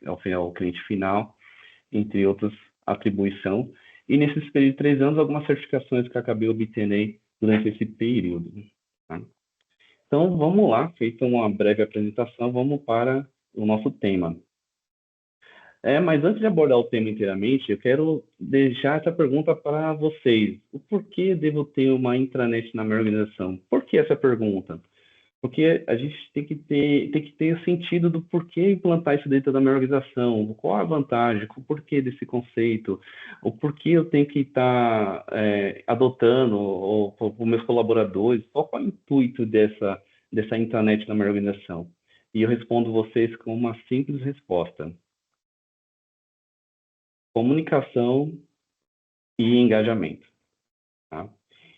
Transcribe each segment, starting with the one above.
ao ao cliente final, entre outras atribuições. E nesses períodos de 3 anos, algumas certificações que eu acabei obtendo aí durante esse período. Tá? Então, vamos lá, feita uma breve apresentação, vamos para o nosso tema. Mas antes de abordar o tema inteiramente, eu quero deixar essa pergunta para vocês. O porquê devo ter uma intranet na minha organização? Por que essa pergunta? Porque a gente tem que ter o sentido do porquê implantar isso dentro da minha organização, qual a vantagem, o porquê desse conceito, o porquê eu tenho que estar adotando para os meus colaboradores, qual é o intuito dessa intranet na minha organização. E eu respondo vocês com uma simples resposta. Comunicação e engajamento. Tá?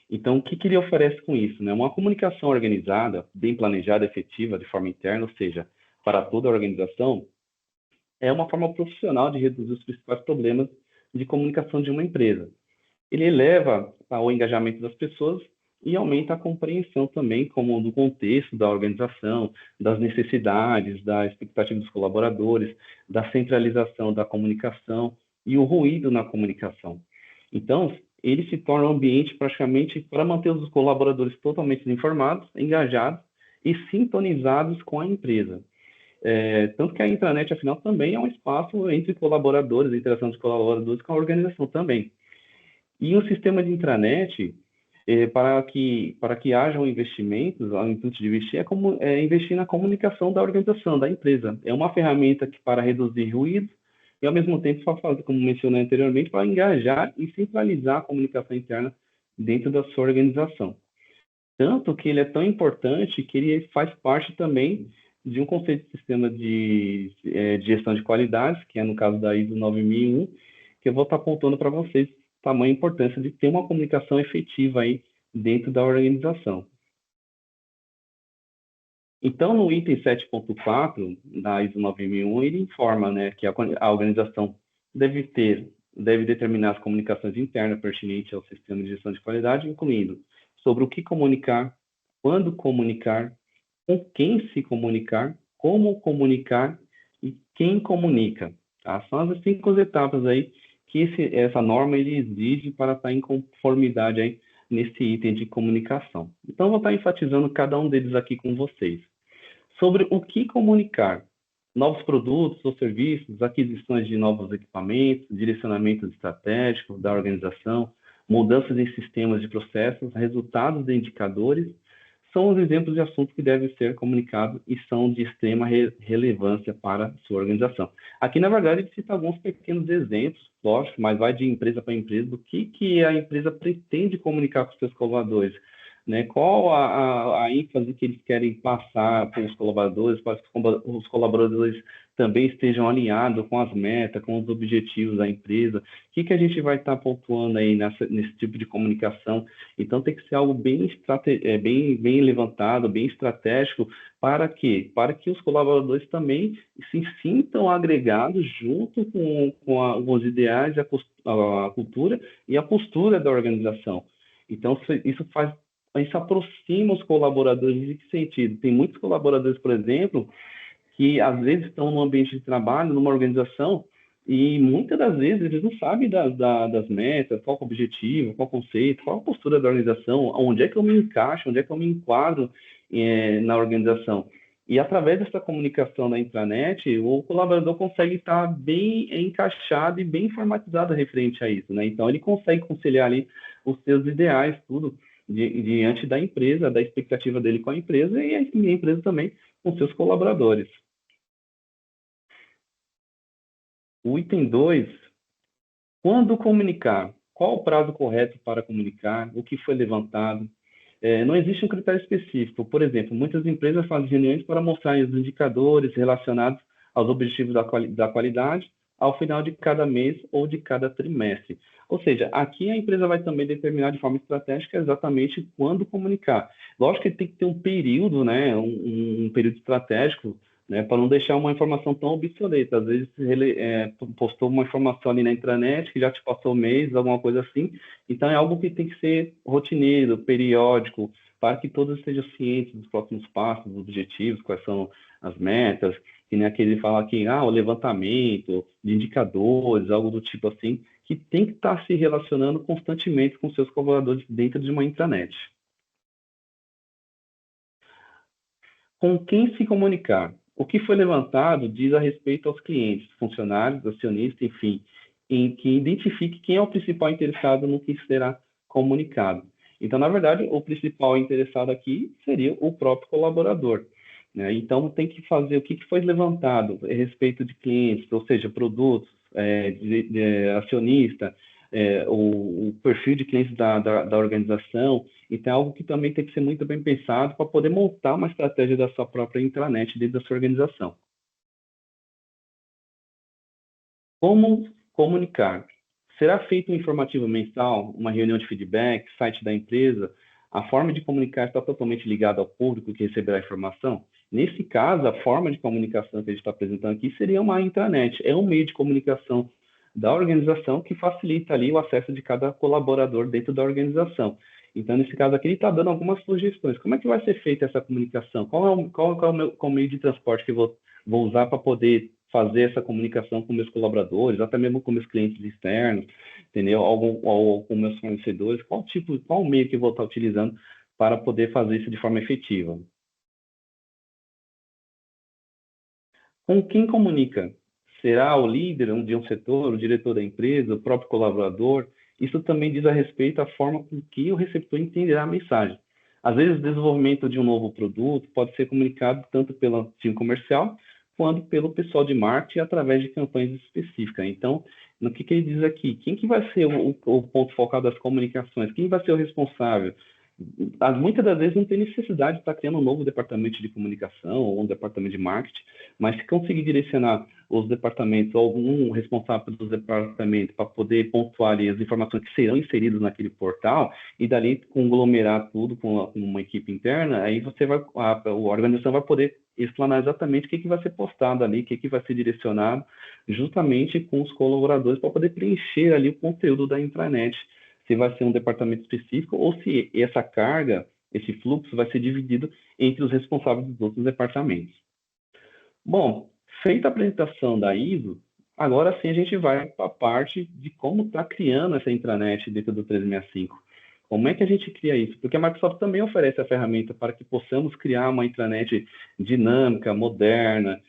Então, o que ele oferece com isso? Né? Uma comunicação organizada, bem planejada, efetiva, de forma interna, ou seja, para toda a organização, é uma forma profissional de reduzir os principais problemas de comunicação de uma empresa. Ele eleva o engajamento das pessoas e aumenta a compreensão também como do contexto da organização, das necessidades, da expectativa dos colaboradores, da centralização da comunicação e o ruído na comunicação. Então, ele se torna um ambiente praticamente para manter os colaboradores totalmente informados, engajados e sintonizados com a empresa. Tanto que a intranet, afinal, também é um espaço entre colaboradores, interação dos colaboradores com a organização também. E o sistema de intranet, para que hajam investimentos, o intuito de investir é investir na comunicação da organização, da empresa. É uma ferramenta para reduzir ruídos e, ao mesmo tempo, como mencionei anteriormente, para engajar e centralizar a comunicação interna dentro da sua organização. Tanto que ele é tão importante que ele faz parte também de um conceito de sistema de gestão de qualidade, que é no caso da ISO 9001, que eu vou estar apontando para vocês tamanha importância de ter uma comunicação efetiva aí dentro da organização. Então, no item 7.4 da ISO 9001, ele informa, né, que a organização deve determinar as comunicações internas pertinentes ao sistema de gestão de qualidade, incluindo sobre o que comunicar, quando comunicar, com quem se comunicar, como comunicar e quem comunica. Tá? São as 5 etapas aí que essa norma ele exige para estar em conformidade aí nesse item de comunicação. Então, eu vou estar enfatizando cada um deles aqui com vocês. Sobre o que comunicar, novos produtos ou serviços, aquisições de novos equipamentos, direcionamento estratégico da organização, mudanças em sistemas de processos, resultados de indicadores, são os exemplos de assuntos que devem ser comunicados e são de extrema relevância para a sua organização. Aqui, na verdade, ele cita alguns pequenos exemplos, lógico, mas vai de empresa para empresa, do que a empresa pretende comunicar com os seus colaboradores, né? Qual a ênfase que eles querem passar para os colaboradores, para que os colaboradores também estejam alinhados com as metas, com os objetivos da empresa. O que a gente vai estar pontuando aí nesse tipo de comunicação? Então, tem que ser algo bem levantado, bem estratégico, para quê? Para que os colaboradores também se sintam agregados junto com os ideais, a cultura e a postura da organização. Então, isso aproxima os colaboradores. De que sentido? Tem muitos colaboradores, por exemplo, que às vezes estão num ambiente de trabalho, numa organização, e muitas das vezes eles não sabem das metas, qual é o objetivo, qual é o conceito, qual é a postura da organização, onde é que eu me encaixo, onde é que eu me enquadro na organização. E através dessa comunicação na intranet, o colaborador consegue estar bem encaixado e bem informatizado referente a isso, né? Então, ele consegue conciliar ali os seus ideais, tudo, diante da empresa, da expectativa dele com a empresa e a empresa também com seus colaboradores. O item 2, quando comunicar? Qual o prazo correto para comunicar? O que foi levantado? Não existe um critério específico. Por exemplo, muitas empresas fazem reuniões para mostrar os indicadores relacionados aos objetivos da qualidade ao final de cada mês ou de cada trimestre. Ou seja, aqui a empresa vai também determinar de forma estratégica exatamente quando comunicar. Lógico que tem que ter um período, né, um período estratégico, né, para não deixar uma informação tão obsoleta. Às vezes ele postou uma informação ali na intranet que já te passou mês, alguma coisa assim. Então é algo que tem que ser rotineiro, periódico, para que todos estejam cientes dos próximos passos, dos objetivos, quais são as metas, que nem aquele fala que o levantamento de indicadores, algo do tipo assim, que tem que estar se relacionando constantemente com seus colaboradores dentro de uma intranet. Com quem se comunicar? O que foi levantado diz a respeito aos clientes, funcionários, acionistas, enfim, em que identifique quem é o principal interessado no que será comunicado. Então, na verdade, o principal interessado aqui seria o próprio colaborador, né? Então, tem que fazer o que foi levantado a respeito de clientes, ou seja, produtos, de acionista, o perfil de clientes da organização. Então, é algo que também tem que ser muito bem pensado para poder montar uma estratégia da sua própria intranet dentro da sua organização. Como comunicar? Será feito um informativo mensal, uma reunião de feedback, site da empresa? A forma de comunicar está totalmente ligada ao público que receberá a informação? Nesse caso, a forma de comunicação que a gente está apresentando aqui seria uma intranet. É um meio de comunicação da organização que facilita ali o acesso de cada colaborador dentro da organização. Então, nesse caso aqui, ele está dando algumas sugestões. Como é que vai ser feita essa comunicação? Qual é o meio de transporte que eu vou usar para poder fazer essa comunicação com meus colaboradores, até mesmo com meus clientes externos, entendeu? Ou com meus fornecedores, qual meio que eu vou estar utilizando para poder fazer isso de forma efetiva? Com quem comunica? Será o líder de um setor, o diretor da empresa, o próprio colaborador? Isso também diz a respeito à forma com que o receptor entenderá a mensagem. Às vezes, o desenvolvimento de um novo produto pode ser comunicado tanto pelo time comercial quanto pelo pessoal de marketing através de campanhas específicas. Então, no que ele diz aqui? Quem que vai ser o ponto focado das comunicações? Quem vai ser o responsável? Muitas das vezes não tem necessidade de estar criando um novo departamento de comunicação ou um departamento de marketing, mas se conseguir direcionar os departamentos ou algum responsável dos departamentos para poder pontuar ali as informações que serão inseridas naquele portal e dali conglomerar tudo com uma equipe interna, aí a organização vai poder explanar exatamente o que vai ser postado ali, o que vai ser direcionado justamente com os colaboradores para poder preencher ali o conteúdo da intranet, se vai ser um departamento específico ou se essa carga, esse fluxo vai ser dividido entre os responsáveis dos outros departamentos. Bom, feita a apresentação da ISO, agora sim a gente vai para a parte de como está criando essa intranet dentro do 365. Como é que a gente cria isso? Porque a Microsoft também oferece a ferramenta para que possamos criar uma intranet dinâmica, moderna,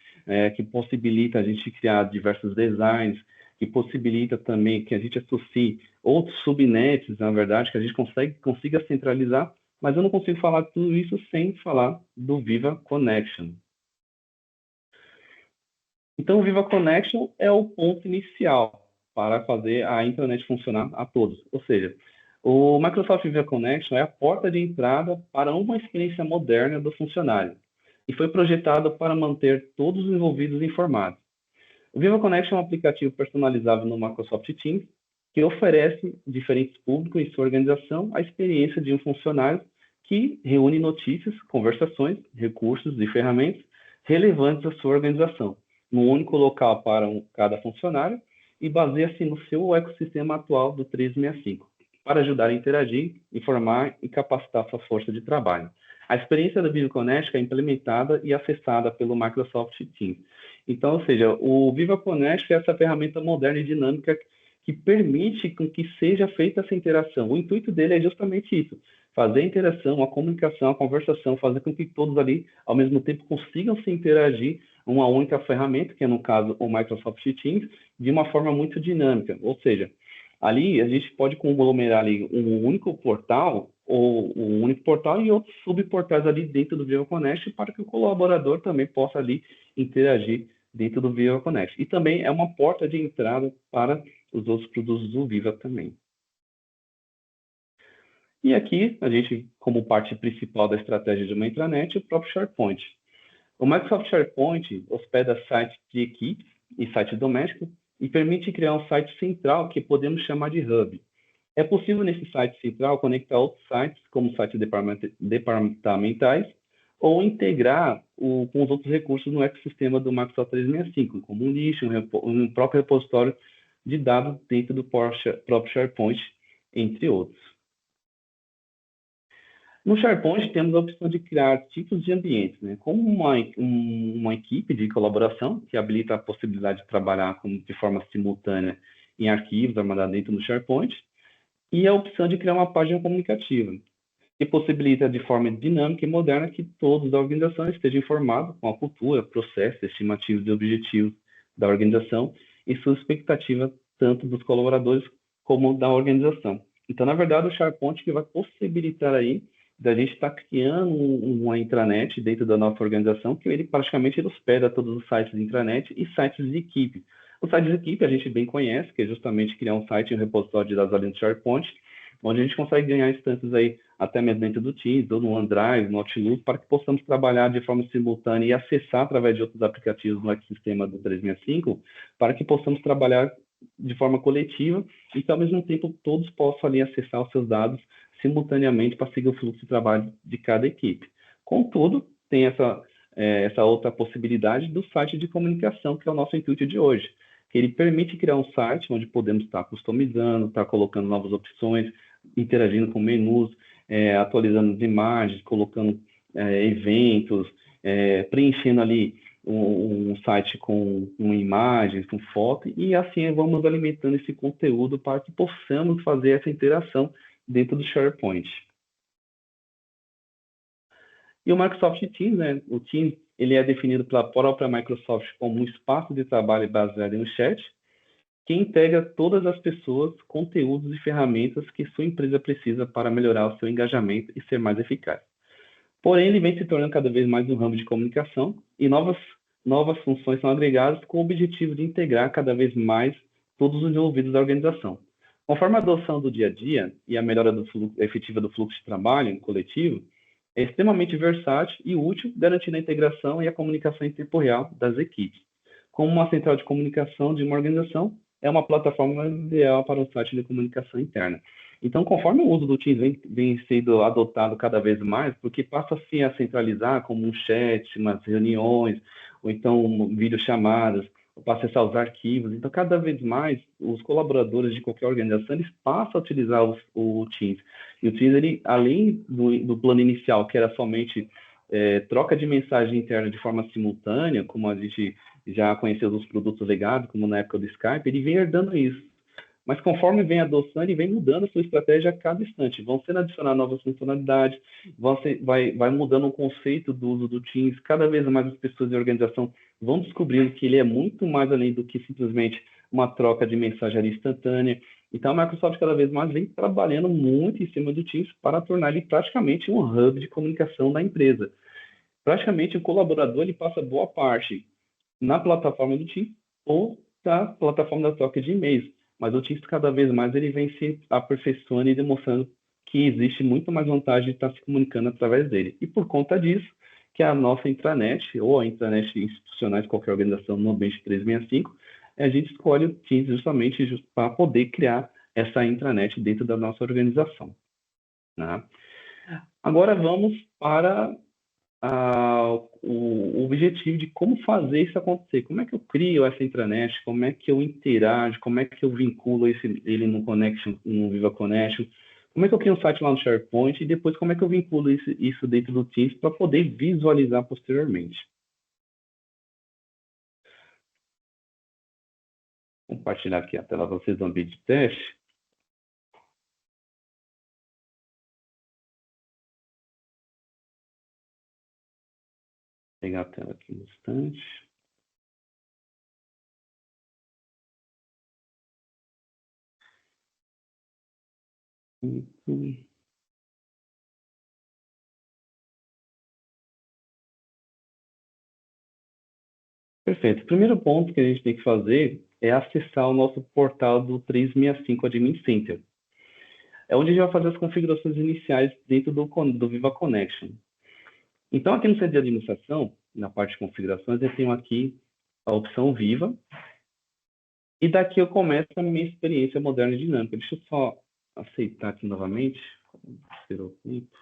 que possibilita a gente criar diversos designs, que possibilita também que a gente associe outros subnets, na verdade, que a gente consiga centralizar, mas eu não consigo falar tudo isso sem falar do Viva Connection. Então, o Viva Connection é o ponto inicial para fazer a intranet funcionar a todos. Ou seja, o Microsoft Viva Connection é a porta de entrada para uma experiência moderna do funcionário e foi projetado para manter todos os envolvidos informados. O Viva Connection é um aplicativo personalizável no Microsoft Teams que oferece diferentes públicos em sua organização a experiência de um funcionário que reúne notícias, conversações, recursos e ferramentas relevantes à sua organização, num único local para cada funcionário e baseia-se no seu ecossistema atual do 365, para ajudar a interagir, informar e capacitar sua força de trabalho. A experiência do Viva Connection é implementada e acessada pelo Microsoft Teams. Então, ou seja, o Viva Connection é essa ferramenta moderna e dinâmica que permite com que seja feita essa interação. O intuito dele é justamente isso, fazer a interação, a comunicação, a conversação, fazer com que todos ali, ao mesmo tempo, consigam se interagir uma única ferramenta, que é, no caso, o Microsoft Teams, de uma forma muito dinâmica. Ou seja, ali a gente pode conglomerar ali um único portal, ou um único portal e outros subportais ali dentro do Viva Connect para que o colaborador também possa ali interagir dentro do Viva Connect. E também é uma porta de entrada para os outros produtos do Viva também. E aqui, a gente, como parte principal da estratégia de uma intranet, o próprio SharePoint. O Microsoft SharePoint hospeda sites de equipes e sites domésticos e permite criar um site central que podemos chamar de hub. É possível nesse site central conectar outros sites, como sites departamentais, ou integrar com os outros recursos no ecossistema do Microsoft 365, como um lixo, um próprio repositório de dados dentro do próprio SharePoint, entre outros. No SharePoint, temos a opção de criar tipos de ambientes, né? Como uma equipe de colaboração, que habilita a possibilidade de trabalhar de forma simultânea em arquivos armazenados dentro do SharePoint, e a opção de criar uma página comunicativa, que possibilita de forma dinâmica e moderna que todos da organização estejam informados com a cultura, processos, estimativos e objetivos da organização e suas expectativas tanto dos colaboradores como da organização. Então, na verdade, o SharePoint que vai possibilitar aí da gente estar criando uma intranet dentro da nossa organização, que ele praticamente ele hospeda todos os sites de intranet e sites de equipe. O site de equipe a gente bem conhece, que é justamente criar um site e um repositório de dados ali no SharePoint, onde a gente consegue ganhar instâncias aí até mesmo dentro do Teams, ou no OneDrive, no Outlook, para que possamos trabalhar de forma simultânea e acessar através de outros aplicativos no ecossistema do 365, para que possamos trabalhar de forma coletiva e que, ao mesmo tempo, todos possam ali acessar os seus dados simultaneamente para seguir o fluxo de trabalho de cada equipe. Contudo, tem essa outra possibilidade do site de comunicação, que é o nosso intuito de hoje, que ele permite criar um site onde podemos estar customizando, estar colocando novas opções, interagindo com menus, atualizando as imagens, colocando eventos, preenchendo ali um site com imagens, com foto, e assim vamos alimentando esse conteúdo para que possamos fazer essa interação dentro do SharePoint. E o Microsoft Teams, né? O Teams, ele é definido pela própria Microsoft como um espaço de trabalho baseado em um chat, que integra todas as pessoas, conteúdos e ferramentas que sua empresa precisa para melhorar o seu engajamento e ser mais eficaz. Porém, ele vem se tornando cada vez mais um ramo de comunicação e novas funções são agregadas com o objetivo de integrar cada vez mais todos os envolvidos da organização. Conforme a adoção do dia a dia e a melhora efetiva do fluxo de trabalho coletivo, é extremamente versátil e útil, garantindo a integração e a comunicação em tempo real das equipes. Como uma central de comunicação de uma organização, é uma plataforma ideal para um site de comunicação interna. Então, conforme o uso do Teams vem sendo adotado cada vez mais, porque passa-se a centralizar como um chat, umas reuniões, ou então videochamadas, para acessar os arquivos. Então, cada vez mais, os colaboradores de qualquer organização, eles passam a utilizar o Teams. E o Teams, ele, além do plano inicial, que era somente troca de mensagem interna de forma simultânea, como a gente já conheceu dos produtos legados, como na época do Skype, ele vem herdando isso. Mas conforme vem adoçando, ele vem mudando a sua estratégia a cada instante. Vão sendo adicionadas novas funcionalidades, vai mudando o conceito do uso do Teams. Cada vez mais as pessoas de organização vão descobrindo que ele é muito mais além do que simplesmente uma troca de mensageria instantânea. Então, a Microsoft cada vez mais vem trabalhando muito em cima do Teams para tornar ele praticamente um hub de comunicação da empresa. Praticamente, o colaborador ele passa boa parte na plataforma do Teams ou da plataforma da troca de e-mails. Mas o Teams cada vez mais ele vem se aperfeiçoando e demonstrando que existe muito mais vantagem de estar se comunicando através dele. E por conta disso, que a nossa intranet, ou a intranet institucional de qualquer organização no ambiente 365, a gente escolhe o Teams justamente para poder criar essa intranet dentro da nossa organização. Né? Agora vamos para o objetivo de como fazer isso acontecer. Como é que eu crio essa intranet? Como é que eu interajo? Como é que eu vinculo ele no Connection, no Viva Connection? Como é que eu crio um site lá no SharePoint? E depois, como é que eu vinculo isso dentro do Teams para poder visualizar posteriormente? Vou compartilhar aqui a tela para vocês no ambiente de teste. Vou pegar a tela aqui no instante. Perfeito. O primeiro ponto que a gente tem que fazer é acessar o nosso portal do 365 Admin Center. É onde a gente vai fazer as configurações iniciais dentro do Viva Connection. Então, aqui no centro de administração, na parte de configurações, eu tenho aqui a opção Viva, e daqui eu começo a minha experiência moderna e dinâmica. Deixa eu só aceitar aqui novamente. Esperou o tempo.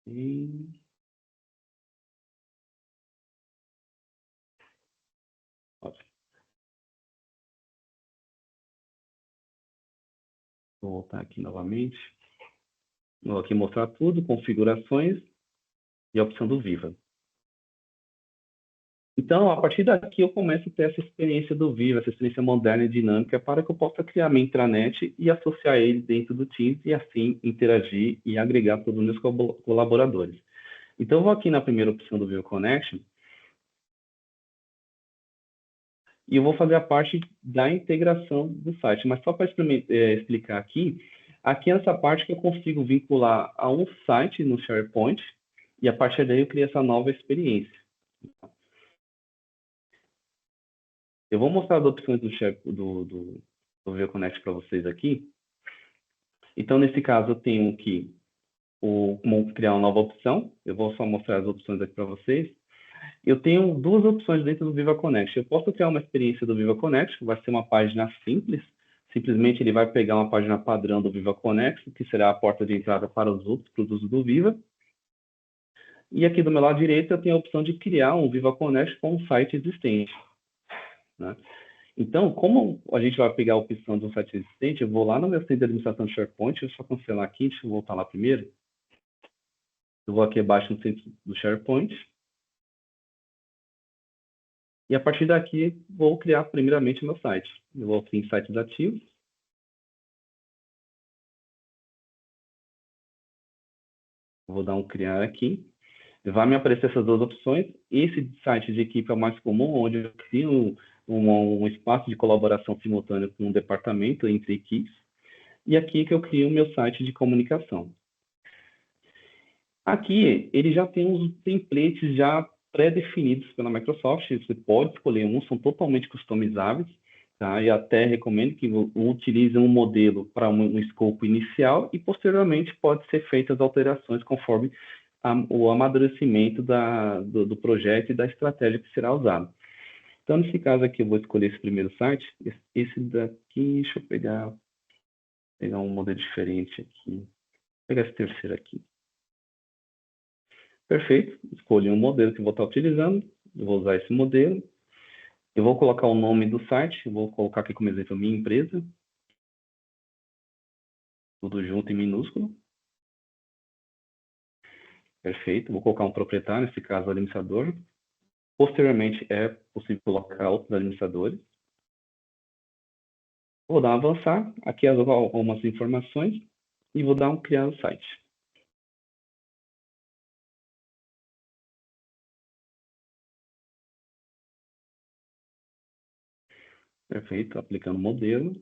E... Vou voltar aqui novamente. Vou aqui mostrar tudo, configurações e a opção do Viva. Então, a partir daqui, eu começo a ter essa experiência do Viva, essa experiência moderna e dinâmica, para que eu possa criar minha intranet e associar ele dentro do Teams e, assim, interagir e agregar todos os meus colaboradores. Então, eu vou aqui na primeira opção do Viva Connection e eu vou fazer a parte da integração do site. Mas só para explicar aqui, aqui é essa parte que eu consigo vincular a um site no SharePoint e, a partir daí, eu crio essa nova experiência. Eu vou mostrar as opções do Viva Connect para vocês aqui. Então, nesse caso, eu tenho aqui como criar uma nova opção. Eu vou só mostrar as opções aqui para vocês. Eu tenho duas opções dentro do Viva Connect. Eu posso criar uma experiência do Viva Connect, que vai ser uma página simples. Simplesmente ele vai pegar uma página padrão do Viva Connect, que será a porta de entrada para os outros produtos do Viva. E aqui do meu lado direito, eu tenho a opção de criar um Viva Connect com um site existente, né? Então, como a gente vai pegar a opção de um site existente, eu vou lá no meu centro de administração de SharePoint, deixa eu só cancelar aqui, deixa eu voltar lá primeiro. Eu vou aqui abaixo no centro do SharePoint. E a partir daqui, vou criar primeiramente o meu site. Eu vou aqui em sites ativos. Vou dar um criar aqui. Vai me aparecer essas duas opções. Esse site de equipe é o mais comum, onde eu crio um espaço de colaboração simultânea com um departamento entre equipes. E aqui que eu crio o meu site de comunicação. Aqui, ele já tem uns templates já pré-definidos pela Microsoft. Você pode escolher um, são totalmente customizáveis. Tá? E até recomendo que utilize um modelo para um escopo inicial e, posteriormente, pode ser feitas alterações conforme o amadurecimento do projeto e da estratégia que será usada. Então, nesse caso aqui, eu vou escolher esse primeiro site. Esse daqui, deixa eu pegar um modelo diferente aqui. Vou pegar esse terceiro aqui. Perfeito. Escolhi um modelo que eu vou estar utilizando. Eu vou usar esse modelo. Eu vou colocar o nome do site. Eu vou colocar aqui como exemplo minha empresa. Tudo junto em minúsculo. Perfeito. Vou colocar um proprietário, nesse caso, o administrador. Posteriormente, é possível colocar outros administradores. Vou dar um avançar. Aqui algumas informações. E vou dar um criar o site. Perfeito. Aplicando o modelo.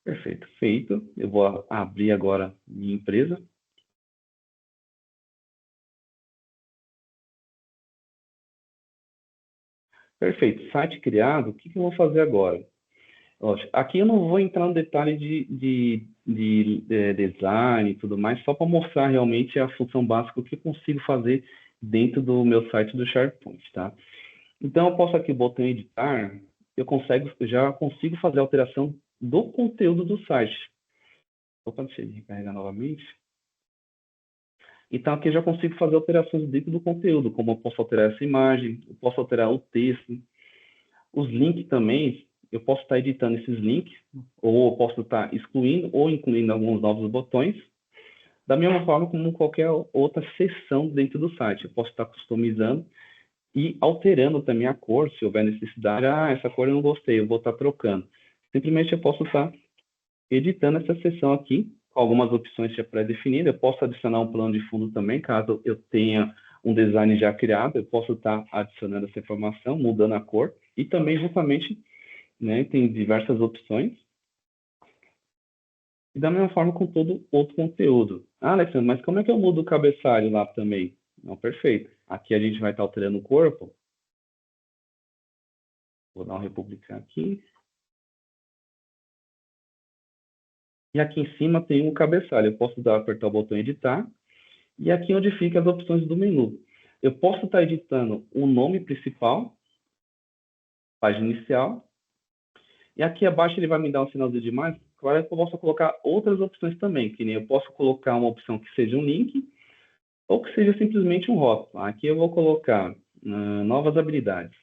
Perfeito. Feito. Eu vou abrir agora minha empresa. Perfeito. Site criado. O que eu vou fazer agora? Aqui eu não vou entrar no detalhe de design e tudo mais, só para mostrar realmente a função básica que eu consigo fazer dentro do meu site do SharePoint, tá? Então, eu posso aqui, botão editar, eu já consigo fazer a alteração do conteúdo do site. Opa, deixa eu recarregar novamente. Então, aqui eu já consigo fazer alterações dentro do conteúdo, como eu posso alterar essa imagem, eu posso alterar o texto. Os links também, eu posso estar editando esses links, ou eu posso estar excluindo ou incluindo alguns novos botões, da mesma forma como qualquer outra seção dentro do site. Eu posso estar customizando e alterando também a cor, se houver necessidade. Ah, essa cor eu não gostei, eu vou estar trocando. Simplesmente eu posso estar editando essa seção aqui, com algumas opções já pré-definidas. Eu posso adicionar um plano de fundo também, caso eu tenha um design já criado, eu posso estar adicionando essa informação, mudando a cor, e também justamente, né, tem diversas opções, e da mesma forma com todo outro conteúdo. Ah, Alexandre, mas como é que eu mudo o cabeçalho lá também? Não, perfeito. Aqui a gente vai estar alterando o corpo. Vou dar um republicar aqui. E aqui em cima tem um cabeçalho. Eu posso apertar o botão editar. E aqui onde fica as opções do menu. Eu posso estar editando o nome principal, página inicial. E aqui abaixo ele vai me dar um sinalzinho de mais. claro que eu posso colocar outras opções também, que nem eu posso colocar uma opção que seja um link ou que seja simplesmente um rótulo. Aqui eu vou colocar novas habilidades.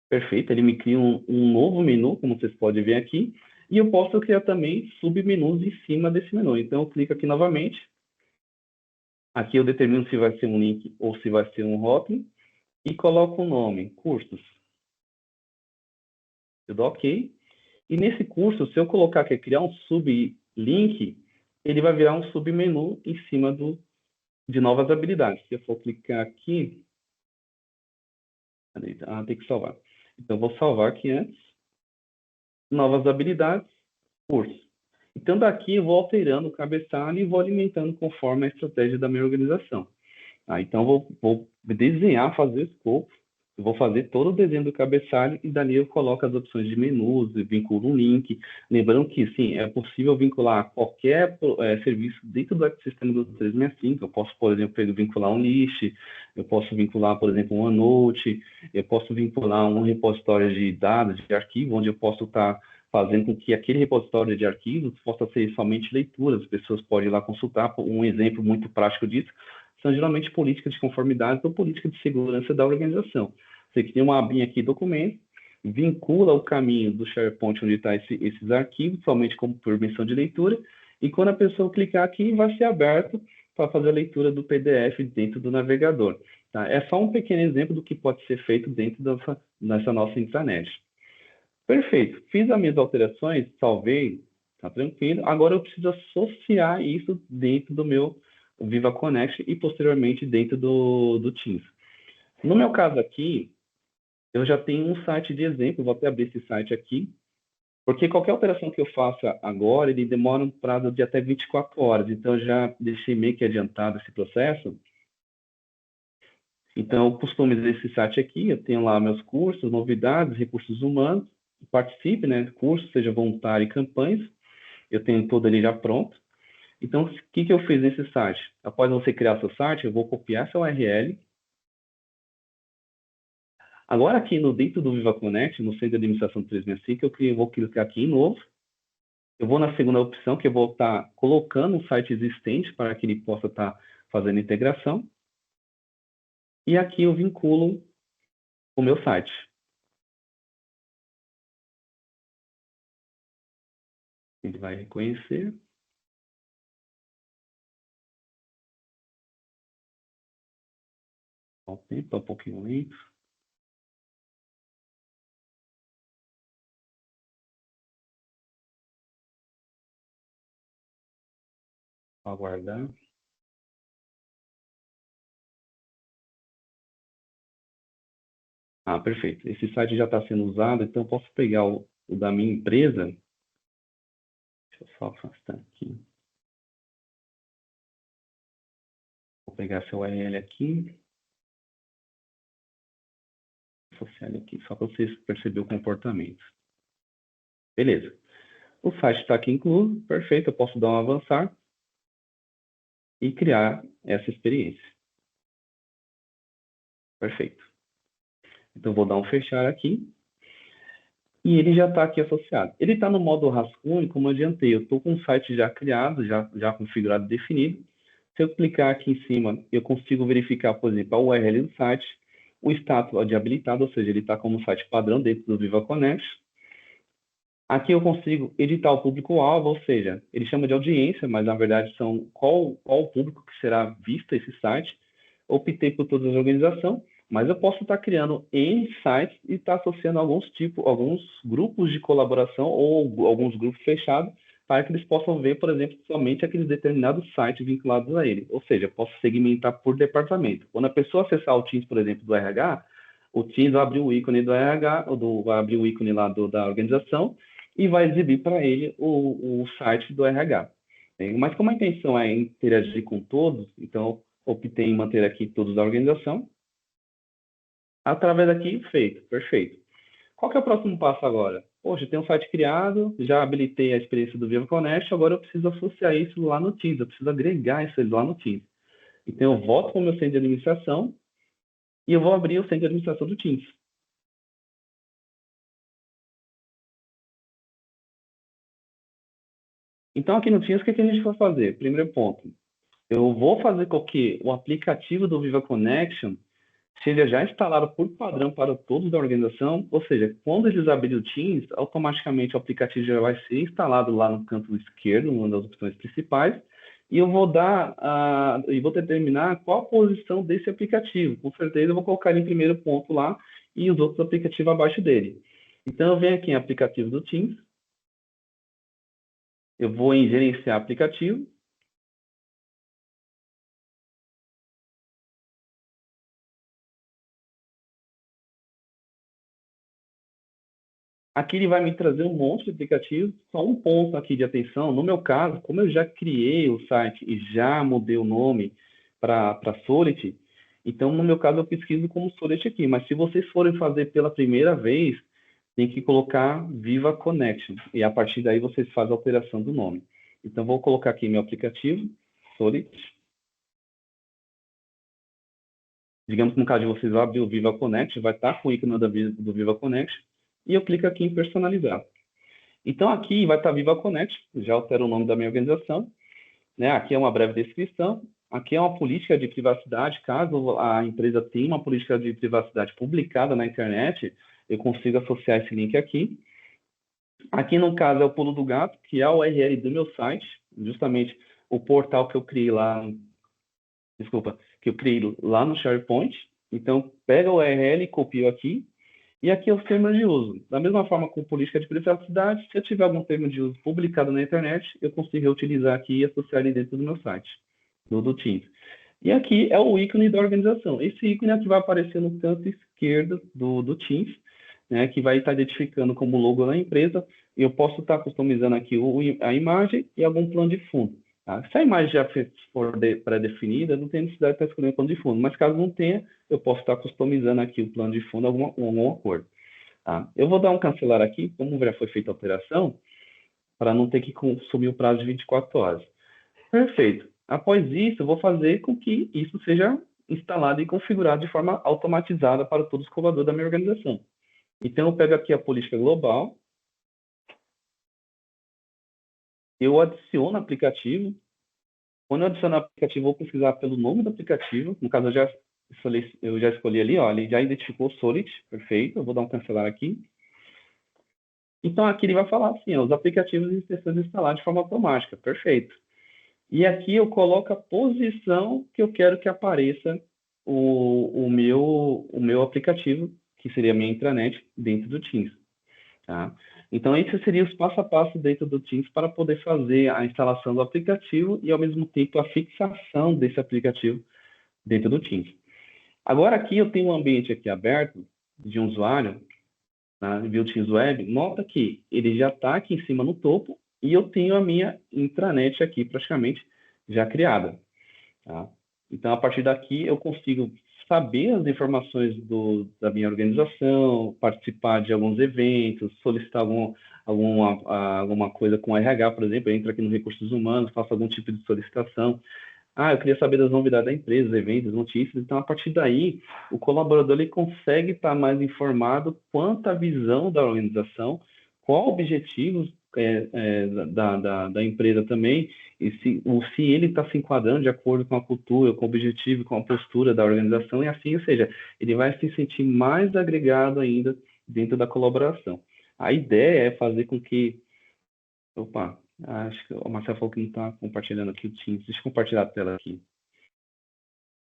Perfeito, ele me cria um novo menu, como vocês podem ver aqui, e eu posso criar também submenus em cima desse menu. Então, eu clico aqui novamente. Aqui eu determino se vai ser um link ou se vai ser um rótulo e coloco o nome, cursos. Eu dou OK. E nesse curso, se eu colocar que é criar um sublink, ele vai virar um submenu em cima de novas habilidades. Se eu for clicar aqui, tem que salvar. Então, eu vou salvar aqui antes. Novas habilidades, curso. Então, daqui eu vou alterando o cabeçalho e vou alimentando conforme a estratégia da minha organização. Então, vou desenhar, fazer o escopo, vou fazer todo o desenho do cabeçalho e dali eu coloco as opções de menus, vinculo um link. Lembrando que, sim, é possível vincular qualquer serviço dentro do ecossistema do 365. Eu posso, por exemplo, vincular um list, eu posso vincular, por exemplo, um OneNote, eu posso vincular um repositório de dados, de arquivo, onde eu posso estar fazendo com que aquele repositório de arquivos possa ser somente leitura, as pessoas podem ir lá consultar. Um exemplo muito prático disso são geralmente políticas de conformidade ou política de segurança da organização. Você cria uma abinha aqui, documento, vincula o caminho do SharePoint onde está esses arquivos, somente como permissão de leitura, e quando a pessoa clicar aqui, vai ser aberto para fazer a leitura do PDF dentro do navegador. Tá? É só um pequeno exemplo do que pode ser feito dentro dessa nossa intranet. Perfeito. Fiz as minhas alterações, salvei, tá tranquilo. Agora eu preciso associar isso dentro do meu Viva Connect e posteriormente dentro do Teams. No meu caso aqui, eu já tenho um site de exemplo, vou até abrir esse site aqui, porque qualquer alteração que eu faça agora, ele demora um prazo de até 24 horas, então eu já deixei meio que adiantado esse processo. Então, eu customizo esse site aqui, eu tenho lá meus cursos, novidades, recursos humanos, participe, né, curso, seja voluntário e campanhas, eu tenho tudo ali já pronto. Então, o que eu fiz nesse site? Após você criar seu site, eu vou copiar essa URL. Agora, aqui dentro do Viva Connect, no centro de administração do 365, eu vou clicar aqui em novo. Eu vou na segunda opção, que eu vou estar colocando um site existente para que ele possa estar fazendo integração. E aqui eu vinculo o meu site. Ele vai reconhecer. O tempo está um pouquinho lento. Vou aguardar. Perfeito. Esse site já está sendo usado, então eu posso pegar o da minha empresa. Deixa eu só afastar aqui. Vou pegar essa URL aqui. Associar aqui, só para vocês perceberem o comportamento. Beleza. O site está aqui incluso, perfeito. Eu posso dar um avançar e criar essa experiência. Perfeito. Então, vou dar um fechar aqui. E ele já está aqui associado. Ele está no modo rascunho, como eu adiantei. Eu estou com o site já criado, já configurado, definido. Se eu clicar aqui em cima, eu consigo verificar, por exemplo, a URL do site, o status de habilitado, ou seja, ele está como site padrão dentro do Viva Connect. Aqui eu consigo editar o público-alvo, ou seja, ele chama de audiência, mas na verdade são qual o público que será visto esse site. Optei por todas as organizações, mas eu posso estar criando N sites e estar associando alguns grupos de colaboração ou alguns grupos fechados para que eles possam ver, por exemplo, somente aqueles determinados sites vinculados a ele. Ou seja, eu posso segmentar por departamento. Quando a pessoa acessar o Teams, por exemplo, do RH, o Teams vai abrir o ícone do RH, vai abrir o ícone lá da organização e vai exibir para ele o site do RH. Mas como a intenção é interagir com todos, então optei em manter aqui todos da organização. Através daqui, feito, perfeito. Qual que é o próximo passo agora? Poxa, tem um site criado, já habilitei a experiência do Viva Connect, agora eu preciso associar isso lá no Teams, eu preciso agregar isso lá no Teams. Então, eu volto para o meu centro de administração e eu vou abrir o centro de administração do Teams. Então, aqui no Teams, o que a gente vai fazer? Primeiro ponto, eu vou fazer com que o aplicativo do Viva Connection seja já instalado por padrão para todos da organização, ou seja, quando eles abrirem o Teams, automaticamente o aplicativo já vai ser instalado lá no canto esquerdo, uma das opções principais, e eu vou e vou determinar qual a posição desse aplicativo. Com certeza eu vou colocar ele em primeiro ponto lá e os outros aplicativos abaixo dele. Então eu venho aqui em aplicativo do Teams, eu vou em gerenciar aplicativo. Aqui ele vai me trazer um monte de aplicativos, só um ponto aqui de atenção. No meu caso, como eu já criei o site e já mudei o nome para Solid, então no meu caso eu pesquiso como Solid aqui. Mas se vocês forem fazer pela primeira vez, tem que colocar Viva Connection. E a partir daí vocês fazem a alteração do nome. Então vou colocar aqui meu aplicativo, Solid. Digamos que no caso de vocês vão abrir o Viva Connect, vai estar com o ícone do Viva Connect. E eu clico aqui em personalizar. Então, aqui vai estar Viva Connect, já altera o nome da minha organização, né? Aqui é uma breve descrição, aqui é uma política de privacidade, caso a empresa tenha uma política de privacidade publicada na internet, eu consigo associar esse link aqui. Aqui, no caso, é o pulo do gato, que é a URL do meu site, justamente o portal que eu criei lá, desculpa, que eu criei lá no SharePoint. Então, pega o URL e copio aqui, e aqui é os termos de uso. Da mesma forma com política de privacidade, se eu tiver algum termo de uso publicado na internet, eu consigo utilizar aqui e associar ele dentro do meu site, do Teams. E aqui é o ícone da organização. Esse ícone aqui vai aparecer no canto esquerdo do Teams, né, que vai estar identificando como logo da empresa. Eu posso estar customizando aqui a imagem e algum plano de fundo. Tá? Se a imagem já for pré-definida, não tem necessidade de estar escolhendo o plano de fundo, mas caso não tenha, eu posso estar customizando aqui o plano de fundo alguma cor. Tá? Eu vou dar um cancelar aqui, como já foi feita a alteração, para não ter que consumir o prazo de 24 horas. Perfeito. Após isso, eu vou fazer com que isso seja instalado e configurado de forma automatizada para todos os colaboradores da minha organização. Então, eu pego aqui a política global, eu adiciono o aplicativo. Quando eu adiciono o aplicativo, eu vou pesquisar pelo nome do aplicativo. No caso, eu já escolhi ali, ó, ele já identificou o Solid, perfeito. Eu vou dar um cancelar aqui. Então, aqui ele vai falar assim, ó, os aplicativos estão instalados de forma automática, perfeito. E aqui eu coloco a posição que eu quero que apareça o meu aplicativo, que seria a minha intranet, dentro do Teams. Tá? Então, esses seriam os passo a passo dentro do Teams para poder fazer a instalação do aplicativo e, ao mesmo tempo, a fixação desse aplicativo dentro do Teams. Agora, aqui eu tenho um ambiente aqui aberto de um usuário, tá? View Teams Web. Nota que ele já está aqui em cima no topo e eu tenho a minha intranet aqui praticamente já criada. Tá? Então, a partir daqui, eu consigo saber as informações da minha organização, participar de alguns eventos, solicitar alguma coisa com RH, por exemplo, eu entro aqui no Recursos Humanos, faço algum tipo de solicitação. Eu queria saber das novidades da empresa, eventos, notícias. Então, a partir daí, o colaborador ele consegue estar mais informado quanto à visão da organização, qual objetivos da empresa também, e se ele está se enquadrando de acordo com a cultura, com o objetivo, com a postura da organização, e assim, ou seja, ele vai se sentir mais agregado ainda dentro da colaboração. A ideia é fazer com que... Opa, acho que o Marcelo falou que não está compartilhando aqui o Teams. Deixa eu compartilhar a tela aqui.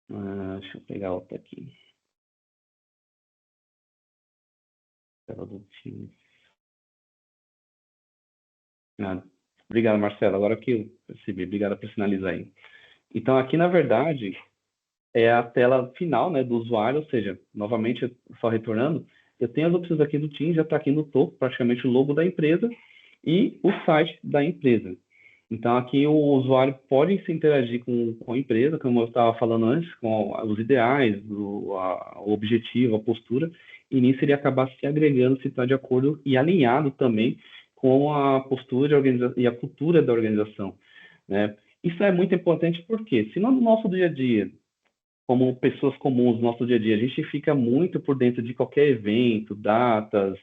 Deixa eu pegar outra aqui. Tela do Teams. Obrigado, Marcelo. Agora que eu percebi. Obrigado por sinalizar aí. Então, aqui, na verdade, é a tela final, né, do usuário, ou seja, novamente, só retornando, eu tenho as opções aqui do Teams, já está aqui no topo, praticamente o logo da empresa e o site da empresa. Então, aqui o usuário pode se interagir com a empresa, como eu estava falando antes, com os ideais, o objetivo, a postura, e nisso ele acaba se agregando, se está de acordo e alinhado também com a postura e a cultura da organização, né? Isso é muito importante porque, se no nosso dia a dia, como pessoas comuns no nosso dia a dia, a gente fica muito por dentro de qualquer evento, datas,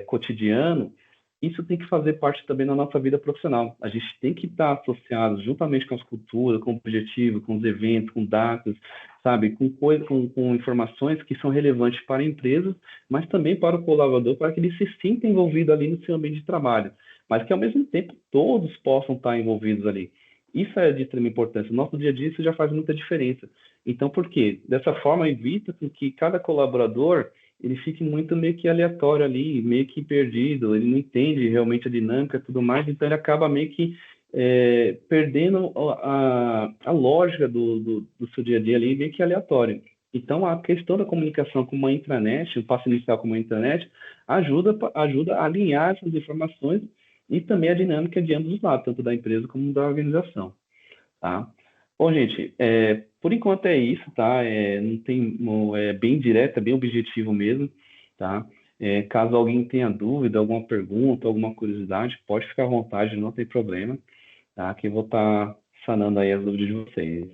cotidiano, isso tem que fazer parte também da nossa vida profissional. A gente tem que estar associado juntamente com as culturas, com o objetivo, com os eventos, com datas, sabe, com coisas, com informações que são relevantes para a empresa, mas também para o colaborador, para que ele se sinta envolvido ali no seu ambiente de trabalho, mas que ao mesmo tempo todos possam estar envolvidos ali. Isso é de extrema importância. No nosso dia a dia isso já faz muita diferença. Então, por quê? Dessa forma, evita que cada colaborador ele fique muito meio que aleatório ali, meio que perdido, ele não entende realmente a dinâmica e tudo mais, então ele acaba meio que perdendo a lógica do seu dia a dia ali, meio que aleatório. Então, a questão da comunicação com uma intranet, um passo inicial com uma intranet, ajuda a alinhar essas informações e também a dinâmica de ambos os lados, tanto da empresa como da organização, tá? Bom, gente, por enquanto é isso, tá? Não tem, é bem direto, é bem objetivo mesmo, tá? Caso alguém tenha dúvida, alguma pergunta, alguma curiosidade, pode ficar à vontade, não tem problema, tá? Que eu vou estar sanando aí as dúvidas de vocês.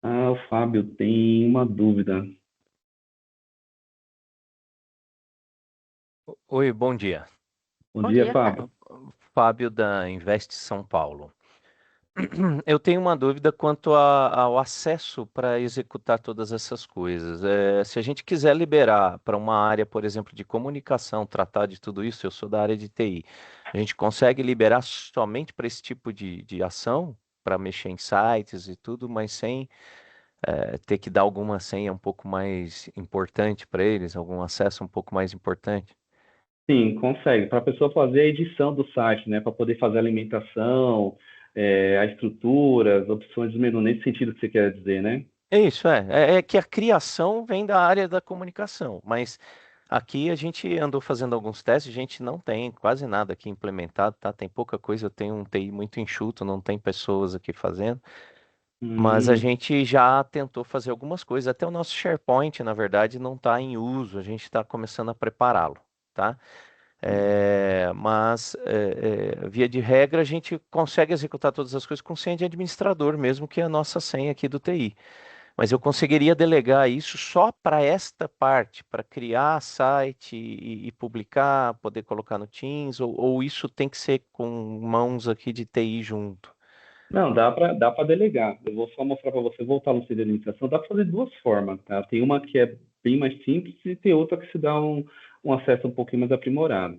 Ah, o Fábio tem uma dúvida. Oi, bom dia. Bom Bom dia, dia, Fábio. Fábio. Fábio da Invest São Paulo. Eu tenho uma dúvida quanto ao acesso para executar todas essas coisas. Se a gente quiser liberar para uma área, por exemplo, de comunicação, tratar de tudo isso, eu sou da área de TI, a gente consegue liberar somente para esse tipo de ação, para mexer em sites e tudo, mas sem ter que dar alguma senha um pouco mais importante para eles, algum acesso um pouco mais importante? Sim, consegue. Para a pessoa fazer a edição do site, né? Para poder fazer a alimentação, a estrutura, as opções do menu, nesse sentido que você quer dizer, né? É isso, é que a criação vem da área da comunicação, mas aqui a gente andou fazendo alguns testes, a gente não tem quase nada aqui implementado, tá? Tem pouca coisa, eu tenho um TI muito enxuto, não tem pessoas aqui fazendo, mas a Hum, gente já tentou fazer algumas coisas, até o nosso SharePoint, na verdade, não está em uso, a gente está começando a prepará-lo, tá? Via de regra, a gente consegue executar todas as coisas com senha de administrador, mesmo que a nossa senha aqui do TI. Mas eu conseguiria delegar isso só para esta parte, para criar site e publicar, poder colocar no Teams, ou isso tem que ser com mãos aqui de TI junto? Não, dá para delegar. Eu vou só mostrar para você, voltar no centro de administração. Dá para fazer de duas formas, tá? Tem uma que é bem mais simples e tem outra que se dá um acesso um pouquinho mais aprimorado,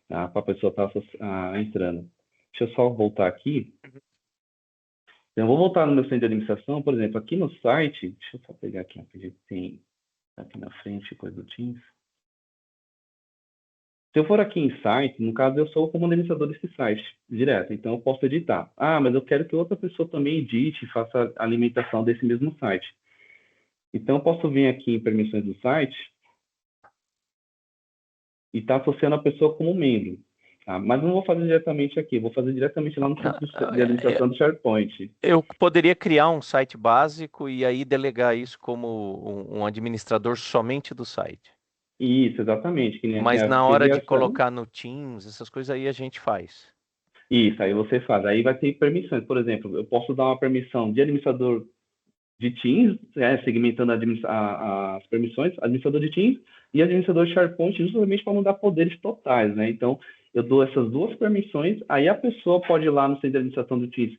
tá? Para a pessoa estar entrando. Deixa eu só voltar aqui. Então, eu vou voltar no meu centro de administração, por exemplo, aqui no site. Deixa eu só pegar aqui rapidinho, tem aqui na frente coisa do Teams. Se eu for aqui em site, no caso eu sou como administrador desse site, direto, então eu posso editar. Ah, mas eu quero que outra pessoa também edite e faça a alimentação desse mesmo site. Então eu posso vir aqui em permissões do site e estar associando a pessoa como membro. Tá? Mas não vou fazer diretamente aqui, vou fazer diretamente lá no centro de administração do SharePoint. Eu poderia criar um site básico e aí delegar isso como um administrador somente do site. Isso, exatamente, que nem aqui Mas a na hora de filiação. colocar no Teams, essas coisas aí a gente faz. Isso, aí você faz. Aí vai ter permissões. Por exemplo, eu posso dar uma permissão de administrador de Teams, segmentando as permissões, administrador de Teams e administrador de SharePoint, justamente para não dar poderes totais, né? Então, eu dou essas duas permissões, aí a pessoa pode ir lá no centro de administração do Teams,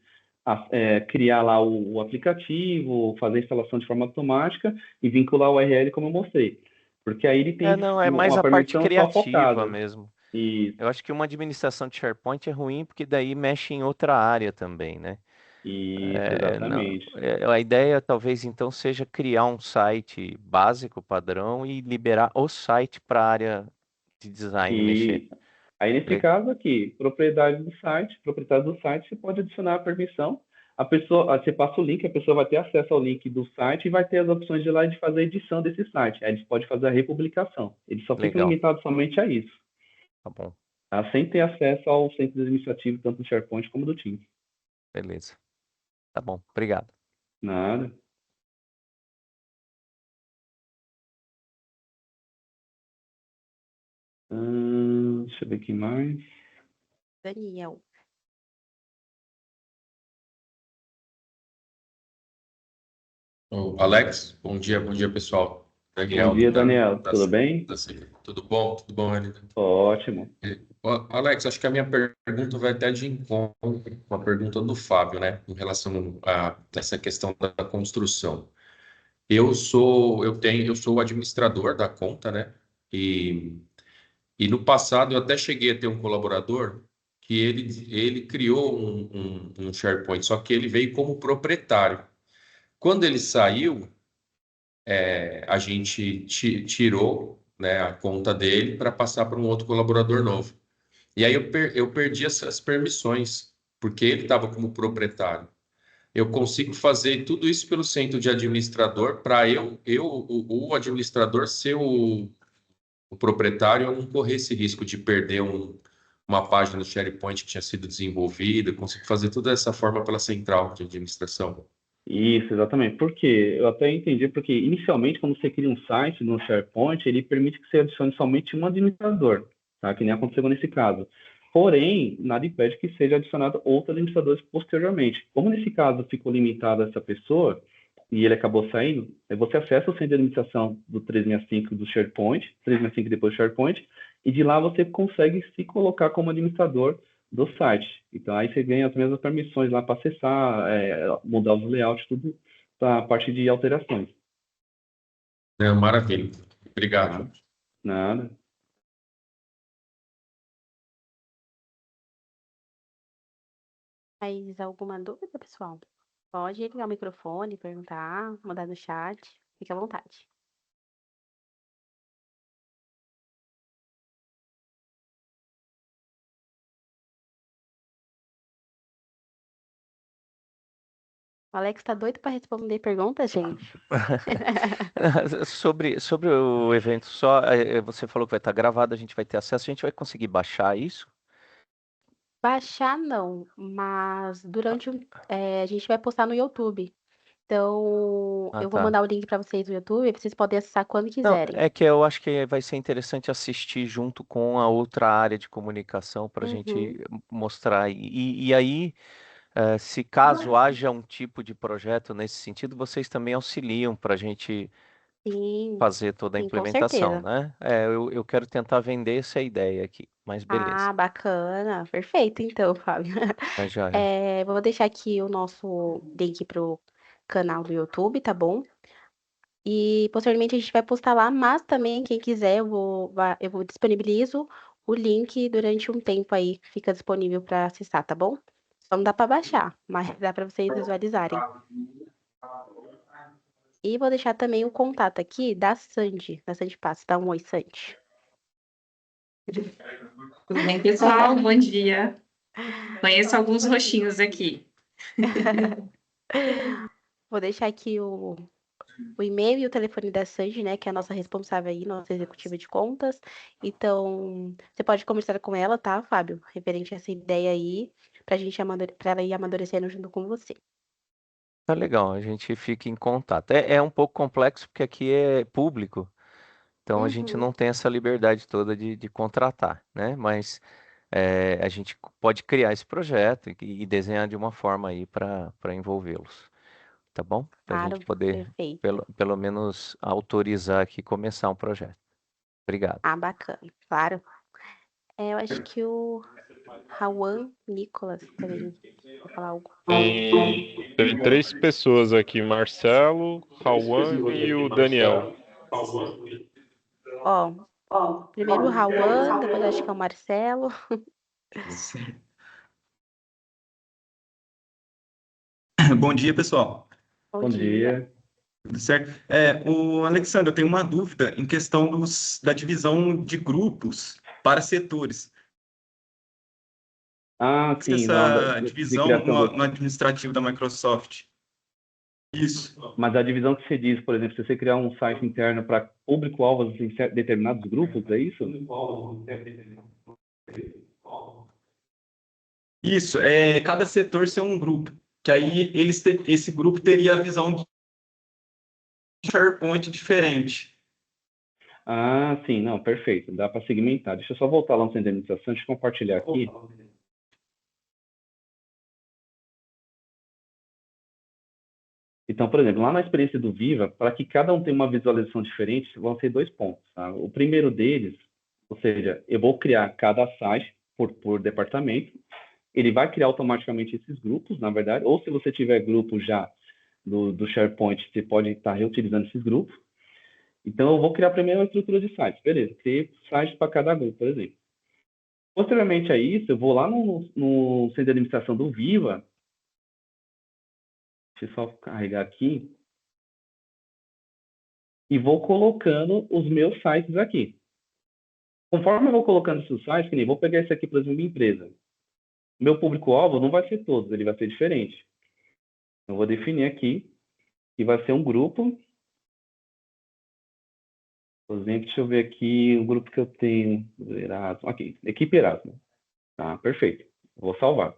criar lá o aplicativo, fazer a instalação de forma automática e vincular o URL como eu mostrei. Porque aí ele tem Não, é mais uma a parte permissão só criativa focada. mesmo. Isso, Eu acho que uma administração de SharePoint é ruim porque daí mexe em outra área também, né? isso, Não, exatamente. a ideia talvez então seja criar um site básico, padrão, e liberar o site para a área de design mexer. E aí, nesse Le- caso aqui, propriedade do site, proprietário do site, você pode adicionar a permissão. A pessoa, você passa o link, a pessoa vai ter acesso ao link do site e vai ter as opções de lá de fazer a edição desse site. Aí ele pode fazer a republicação. Ele só fica Legal, limitado somente a isso, tá bom, tá? Sem ter acesso ao centro administrativo, tanto do SharePoint como do Teams. beleza. Tá bom, obrigado. Nada. Deixa Deixa eu ver quem mais. Daniel. Alex, bom dia pessoal. Daniel, Bom dia, Daniel. Tudo bem? Tudo bom, Anita? Ótimo. Alex, acho que a minha pergunta vai até de encontro com a pergunta do Fábio, né, em relação a essa questão da construção. Eu sou o administrador da conta, né? E no passado eu até cheguei a ter um colaborador que ele criou um SharePoint, só que ele veio como proprietário. Quando ele saiu, a gente tirou, né, a conta dele para passar para um outro colaborador novo. E aí eu perdi essas permissões, porque ele estava como proprietário. Eu consigo fazer tudo isso pelo centro de administrador para o administrador ser o proprietário, eu não correr esse risco de perder uma página do SharePoint que tinha sido desenvolvida. Eu consigo fazer tudo dessa forma pela central de administração. Isso, exatamente. Por quê? Eu até entendi, porque inicialmente, quando você cria um site no SharePoint, ele permite que você adicione somente um administrador, tá? Que nem aconteceu nesse caso. Porém, nada impede que seja adicionado outros administradores posteriormente. Como nesse caso ficou limitado a essa pessoa, e ele acabou saindo, aí você acessa o centro de administração do 365 do SharePoint, 365 depois do SharePoint, e de lá você consegue se colocar como administrador do site. Então, aí você ganha as mesmas permissões lá para acessar, mudar os layouts, tudo para a parte de alterações. Maravilha. Obrigado. Tá? Nada. Mais alguma dúvida, pessoal? Pode ligar o microfone, perguntar, mandar no chat. Fique à vontade. O Alex tá doido para responder perguntas, gente? Sobre o evento só, você falou que vai estar gravado, a gente vai ter acesso, a gente vai conseguir baixar isso? Baixar não, mas a gente vai postar no YouTube. Então, eu vou Tá. mandar o link para vocês no YouTube, vocês podem acessar quando Não, quiserem. é que eu acho que vai ser interessante assistir junto com a outra área de comunicação para a Uhum. gente mostrar. E aí, se caso haja um tipo de projeto nesse sentido, vocês também auxiliam para a gente Sim, fazer toda a sim, com implementação, certeza. né? Eu quero tentar vender essa ideia aqui, mas beleza. Ah, bacana. Perfeito, então, Fábio. Tá joia. Vou deixar aqui o nosso link pro canal do YouTube, tá bom? E posteriormente a gente vai postar lá, mas também quem quiser, eu vou disponibilizo o link durante um tempo aí, fica disponível para acessar, tá bom? Só não dá para baixar, mas dá para vocês visualizarem. E vou deixar também o contato aqui da Sandy Passo. Dá um oi, Sandy. Tudo bem, pessoal? Bom dia. Conheço alguns roxinhos aqui. Vou deixar aqui o e-mail e o telefone da Sandy, né, que é a nossa responsável aí, nossa executiva de contas. Então, você pode conversar com ela, tá, Fábio? Referente a essa ideia aí, pra ela ir amadurecendo junto com você. Tá legal, a gente fica em contato. É um pouco complexo porque aqui é público, então a gente Uhum. não tem essa liberdade toda de contratar, né? Mas a gente pode criar esse projeto e desenhar de uma forma aí para envolvê-los, tá bom? Para a gente Claro, poder, perfeito. pelo menos, autorizar aqui começar um projeto. Obrigado. Ah, bacana, claro. Eu acho que o Rauan Nicolas também vai falar algo. Tem três pessoas aqui, Marcelo, Rauan e o Daniel. Ó, primeiro o Rauan, depois acho que é o Marcelo. Bom dia, pessoal. Bom Bom dia. dia. Tudo certo? O Alexandre, eu tenho uma dúvida em questão da divisão de grupos para setores. Ah, sim, Essa de divisão criação no administrativo da Microsoft. Isso. Mas a divisão que você diz, por exemplo, se você criar um site interno para público-alvo em determinados grupos, é isso? Isso, cada setor ser um grupo, que aí esse grupo teria a visão de SharePoint diferente. Ah, sim, não, perfeito. Dá para segmentar. Deixa eu só voltar lá no centro de administração, deixa eu compartilhar aqui. Então, por exemplo, lá na experiência do Viva, para que cada um tenha uma visualização diferente, vão ser 2 pontos, tá? O primeiro deles, ou seja, eu vou criar cada site por departamento, ele vai criar automaticamente esses grupos, na verdade, ou se você tiver grupo já do SharePoint, você pode estar reutilizando esses grupos. Então, eu vou criar primeiro uma estrutura de sites, beleza, criei sites para cada grupo, por exemplo. Posteriormente a isso, eu vou lá no centro de administração do Viva, deixa eu só carregar aqui, e vou colocando os meus sites aqui. Conforme eu vou colocando esses sites, que nem vou pegar esse aqui, por exemplo, minha empresa. Meu público-alvo não vai ser todos, ele vai ser diferente. Eu vou definir aqui que vai ser um grupo. Por exemplo, deixa eu ver aqui o grupo que eu tenho. Erasmo. Aqui, equipe Erasmo. Tá, perfeito. Vou salvar.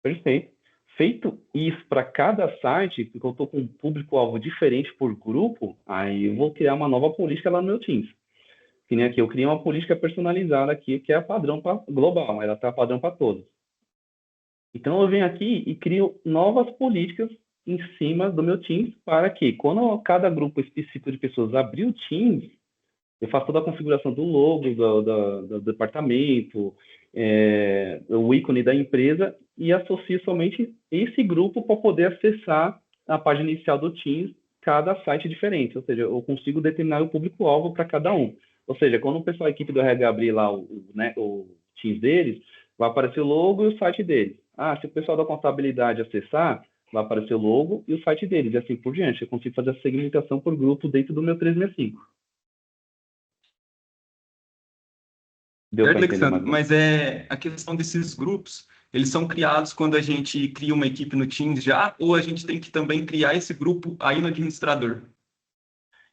Perfeito. Feito isso para cada site, porque eu estou com um público-alvo diferente por grupo, aí eu vou criar uma nova política lá no meu Teams. Que nem aqui, eu criei uma política personalizada aqui, que é padrão global, ela está padrão para todos. Então, eu venho aqui e crio novas políticas em cima do meu Teams para que, quando cada grupo específico de pessoas abrir o Teams, eu faço toda a configuração do logo, do departamento, o ícone da empresa e associo somente esse grupo para poder acessar a página inicial do Teams, cada site diferente. Ou seja, eu consigo determinar o público-alvo para cada um. Ou seja, quando o pessoal, a equipe do RH abrir lá o Teams deles, vai aparecer o logo e o site deles. Ah, se o pessoal da contabilidade acessar, vai aparecer o logo e o site deles, e assim por diante. Eu consigo fazer a segmentação por grupo dentro do meu 365. Deu Certo, para entender mais Alexandre? ou menos? Mas a questão desses grupos, eles são criados quando a gente cria uma equipe no Teams já, ou a gente tem que também criar esse grupo aí no administrador?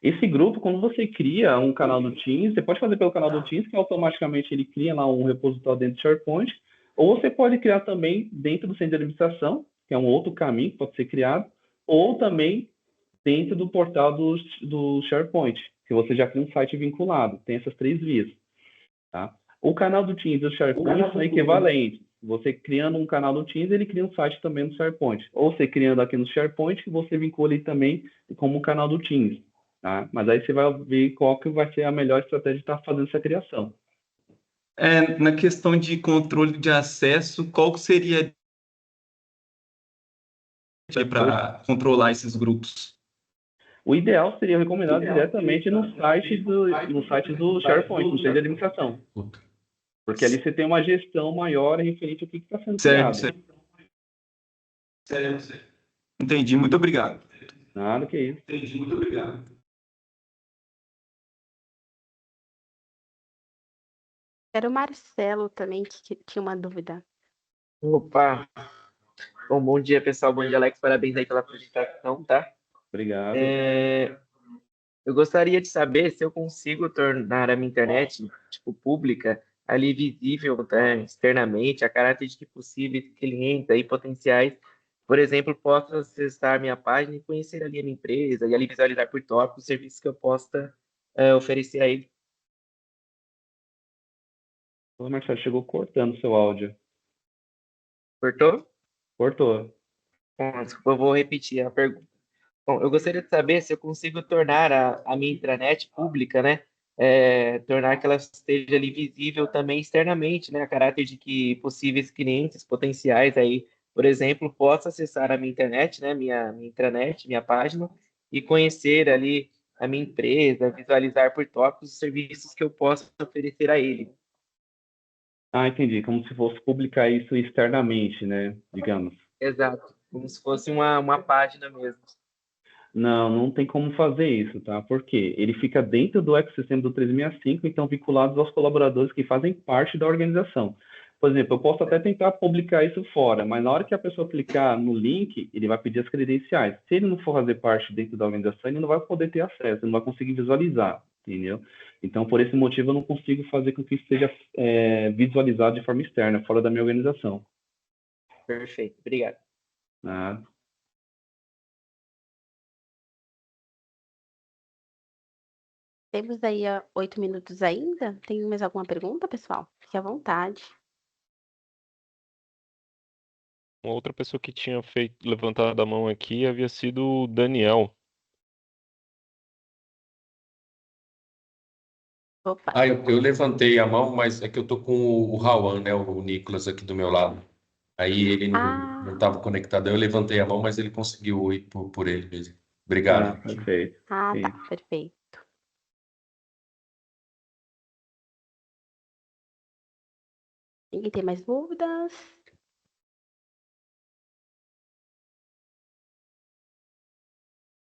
Esse grupo, quando você cria um canal do Teams, você pode fazer pelo canal do Teams, que automaticamente ele cria lá um repositório dentro do SharePoint, ou você pode criar também dentro do centro de administração, que é um outro caminho que pode ser criado, ou também dentro do portal do SharePoint, que você já cria um site vinculado. Tem essas 3 vias. Tá? O canal do Teams e o SharePoint são equivalentes. Você criando um canal no Teams, ele cria um site também no SharePoint. Ou você criando aqui no SharePoint, você vincula ele também como um canal do Teams. Tá? Mas aí você vai ver qual que vai ser a melhor estratégia de estar fazendo essa criação. Na questão de controle de acesso, qual que seria para controlar esses grupos? O ideal seria recomendado diretamente no site do SharePoint, no centro de administração. Porque ali você tem uma gestão maior referente ao que está sendo criado. Certo. Entendi, muito obrigado. Nada que isso. Entendi, muito obrigado. Era o Marcelo também que tinha uma dúvida. Opa! Bom dia, pessoal. Bom dia, Alex. Parabéns aí pela apresentação, tá? Obrigado. Eu gostaria de saber se eu consigo tornar a minha internet, tipo, pública, ali visível, tá, externamente, a caráter de que possíveis clientes aí potenciais, por exemplo, possam acessar minha página e conhecer ali a minha empresa e ali visualizar por tópicos os serviços que eu possa oferecer a ele. Ô, Marcelo, chegou cortando seu áudio. Cortou? Cortou. Bom, desculpa, eu vou repetir a pergunta. Bom, eu gostaria de saber se eu consigo tornar a minha intranet pública, né? Tornar que ela esteja ali visível também externamente, né? A caráter de que possíveis clientes potenciais aí, por exemplo, possam acessar a minha internet, né? Minha intranet, minha página, e conhecer ali a minha empresa, visualizar por tópicos os serviços que eu posso oferecer a ele. Ah, entendi. Como se fosse publicar isso externamente, né? Digamos. Exato, como se fosse uma página mesmo. Não, não tem como fazer isso, tá? Por quê? Ele fica dentro do ecossistema do 365, então vinculados aos colaboradores que fazem parte da organização. Por exemplo, eu posso até tentar publicar isso fora, mas na hora que a pessoa clicar no link, ele vai pedir as credenciais. Se ele não for fazer parte dentro da organização, ele não vai poder ter acesso, ele não vai conseguir visualizar, entendeu? Então, por esse motivo, eu não consigo fazer com que isso seja visualizado de forma externa, fora da minha organização. Perfeito, obrigado. Tá? Temos aí 8 minutos ainda. Tem mais alguma pergunta, pessoal? Fique à vontade. Uma outra pessoa que tinha levantado a mão aqui havia sido o Daniel. Opa. Eu levantei a mão, mas é que eu tô com o Rauan, né? O Nicolas aqui do meu lado. Aí ele não estava conectado. Eu levantei a mão, mas ele conseguiu ir por ele mesmo. Obrigado. Perfeito. Tá, Sim. perfeito. Ninguém tem mais dúvidas?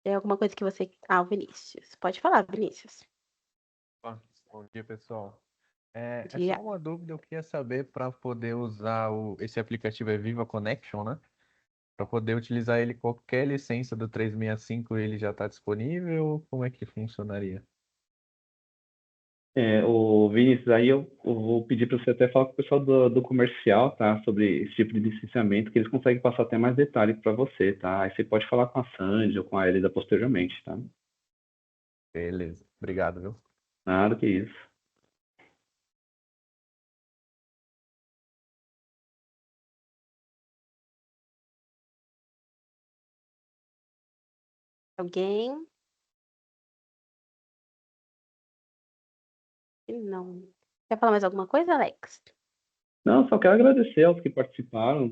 Tem alguma coisa que você... o Vinícius. Pode falar, Vinícius. Bom dia, pessoal. É Dia. só uma dúvida, eu queria saber para poder usar esse aplicativo Viva Connection, né? Para poder utilizar ele, qualquer licença do 365 ele já está disponível? Como é que funcionaria? O Vinícius, aí eu vou pedir para você até falar com o pessoal do comercial, tá? Sobre esse tipo de licenciamento, que eles conseguem passar até mais detalhes para você, tá? Aí você pode falar com a Sandy ou com a Elida posteriormente, tá? Beleza, obrigado, viu? Nada que isso. Alguém? Não. Quer falar mais alguma coisa, Alex? Não, só quero agradecer aos que participaram.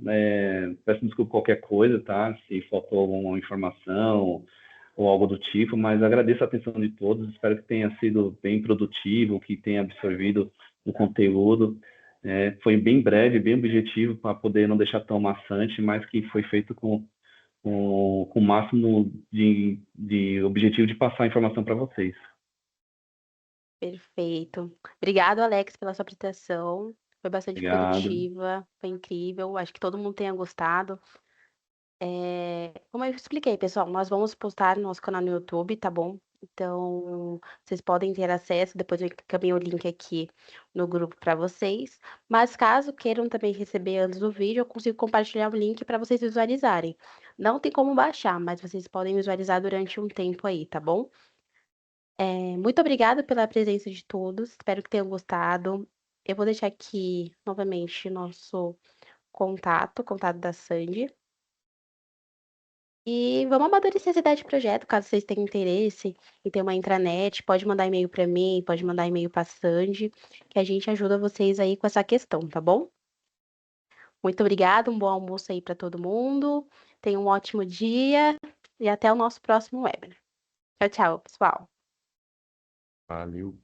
Peço desculpa qualquer coisa, tá? Se faltou alguma informação ou algo do tipo, mas agradeço a atenção de todos. Espero que tenha sido bem produtivo, que tenha absorvido o conteúdo. Foi bem breve, bem objetivo, para poder não deixar tão maçante, mas que foi feito com o máximo de objetivo de passar a informação para vocês. Perfeito. Obrigado, Alex, pela sua apresentação. Foi bastante Obrigado. produtiva, foi incrível. Acho que todo mundo tenha gostado. Como eu expliquei, pessoal, nós vamos postar no nosso canal no YouTube, tá bom? Então, vocês podem ter acesso. Depois eu encaminho o link aqui no grupo para vocês. Mas caso queiram também receber antes do vídeo, eu consigo compartilhar o link para vocês visualizarem. Não tem como baixar, mas vocês podem visualizar durante um tempo aí, tá bom? Muito obrigada pela presença de todos. Espero que tenham gostado. Eu vou deixar aqui novamente nosso contato, o contato da Sandy. E vamos amadurecer essa ideia de projeto, caso vocês tenham interesse em ter uma intranet, pode mandar e-mail para mim, pode mandar e-mail para a Sandy, que a gente ajuda vocês aí com essa questão, tá bom? Muito obrigada, um bom almoço aí para todo mundo. Tenham um ótimo dia e até o nosso próximo webinar. Tchau, tchau, pessoal. Valeu.